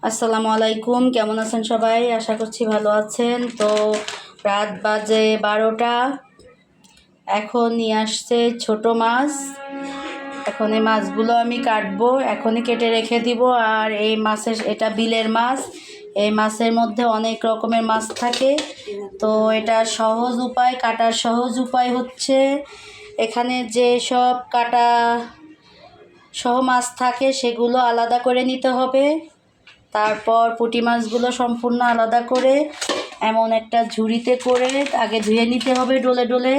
আসসালামু আলাইকুম, কেমন আছেন সবাই? আশা করছি ভালো আছেন। তো রাত বাজে 12টা। এখন নিয়ে আসছে ছোট মাছ। এখন এই মাছগুলো আমি কাটবো, এখনই কেটে রেখে দিব। আর এই মাছের, এটা বিলের মাছ। এই মাছের মধ্যে অনেক রকমের মাছ থাকে। তো এটা সহজ উপায়, কাটার সহজ উপায় হচ্ছে এখানে যে সব কাটা সহ মাছ থাকে সেগুলো আলাদা করে নিতে হবে। তারপর পুঁটি মাছগুলো সম্পূর্ণ আলাদা করে এমন একটা ঝুড়িতে করে আগে ধুয়ে নিতে হবে ডলে ডলে।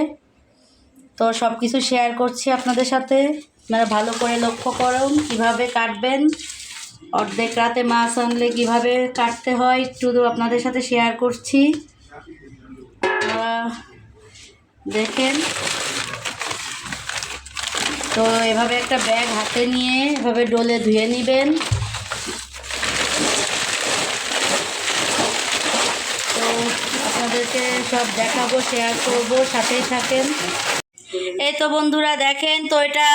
তো সব কিছু শেয়ার করছি আপনাদের সাথে, আপনারা ভালো করে লক্ষ্য করুন কীভাবে কাটবেন। অর্ধেক রাতে মাছ আনলে কীভাবে কাটতে হয় একটু আপনাদের সাথে শেয়ার করছি, দেখেন। তো এভাবে একটা ব্যাগ হাতে নিয়ে এভাবে ডলে ধুয়ে নেবেন। তো আপনাদেরকে সব দেখাবো, শেয়ার করবো, সাথেই থাকেন। এই তো বন্ধুরা দেখেন, তো এটা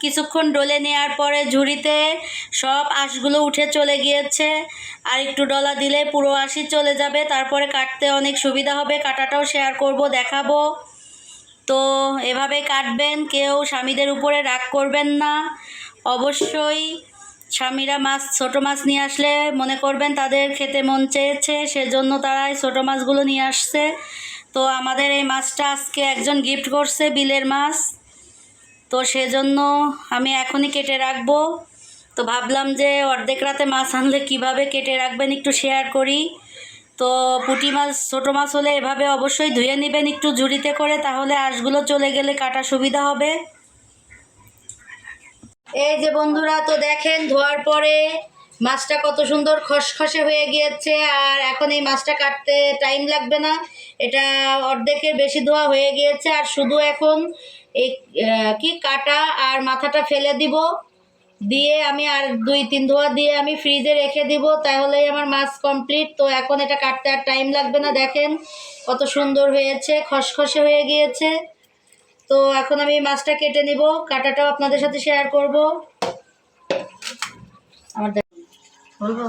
কিছুক্ষণ ডলে নেওয়ার পরে ঝুড়িতে সব আঁশগুলো উঠে চলে গিয়েছে। আর একটু ডলা দিলে পুরো আঁশই চলে যাবে, তারপরে কাটতে অনেক সুবিধা হবে। কাটাটাও শেয়ার করব, দেখাবো। তো এভাবে কাটবেন, কেউ স্বামীদের উপরে রাগ করবেন না। অবশ্যই স্বামীরা মাছ, ছোটো মাছ নিয়ে আসলে মনে করবেন তাদের খেতে মন চেয়েছে, সেজন্য তারা এই ছোটো মাছগুলো নিয়ে আসছে। তো আমাদের এই মাছটা আজকে একজন গিফট করছে, বিলের মাছ। তো সেজন্য আমি এখনই কেটে রাখবো। তো ভাবলাম যে অর্ধেক রাতে মাছ আনলে কিভাবে কেটে রাখবেন একটু শেয়ার করি। তো পুঁটি মাছ, ছোটো মাছ হলে এভাবে অবশ্যই ধুয়ে নেবেন একটু ঝুড়িতে করে, তাহলে আঁশগুলো চলে গেলে কাটা সুবিধা হবে। এই যে বন্ধুরা, তো দেখেন ধোয়ার পরে মাছটা কত সুন্দর খসখসে হয়ে গিয়েছে। আর এখন এই মাছটা কাটতে টাইম লাগবে না, এটা অর্ধেকের বেশি ধোয়া হয়ে গিয়েছে। আর শুধু এখন এই কাটা আর মাথাটা ফেলে দিব, দিয়ে আমি আর 2-3 ধোয়া দিয়ে আমি ফ্রিজে রেখে দিব, তাহলেই আমার মাছ কমপ্লিট। তো এখন এটা কাটতে আর টাইম লাগবে না, দেখেন কত সুন্দর হয়েছে, খসখসে হয়ে গিয়েছে। তো এখন আমি মাছটা কেটে নিব, কাটাটাও আপনাদের সাথে শেয়ার করব। আমার বলবো,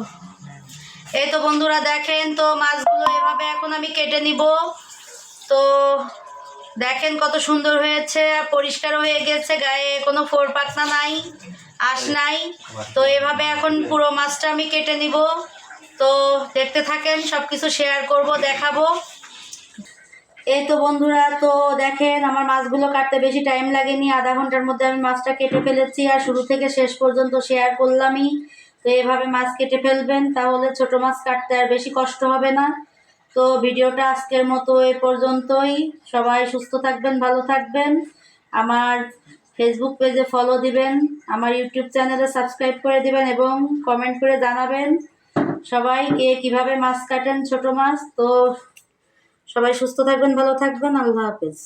এই তো বন্ধুরা দেখেন, তো মাছগুলো এভাবে এখন আমি কেটে নিব। তো দেখেন কত সুন্দর হয়েছে, পরিষ্কার হয়ে গেছে, গায়ে কোনো ফোর পাকনা নাই, আঁশ নাই। তো এভাবে এখন পুরো মাছটা আমি কেটে নিব। তো দেখতে থাকেন, সব কিছু শেয়ার করব, দেখাবো। এই তো বন্ধুরা, তো দেখেন আমার মাছগুলো কাটতে বেশি টাইম লাগেনি, আধা ঘন্টার মধ্যে আমি মাছটা কেটে ফেলেছি। আর শুরু থেকে শেষ পর্যন্ত শেয়ার করলামই। তো এভাবে মাছ কেটে ফেলবেন, তাহলে ছোট মাছ কাটতে আর বেশি কষ্ট হবে না। তো ভিডিওটা আজকের মতো এ পর্যন্তই। সবাই সুস্থ থাকবেন, ভালো থাকবেন। আমার ফেসবুক পেজে ফলো দিবেন, আমার ইউটিউব চ্যানেলে সাবস্ক্রাইব করে দিবেন এবং কমেন্ট করে জানাবেন সবাই কে কীভাবে মাছ কাটেন, ছোট মাছ। তো সবাই সুস্থ থাকবেন, ভালো থাকবেন। আল্লাহ হাফেজ।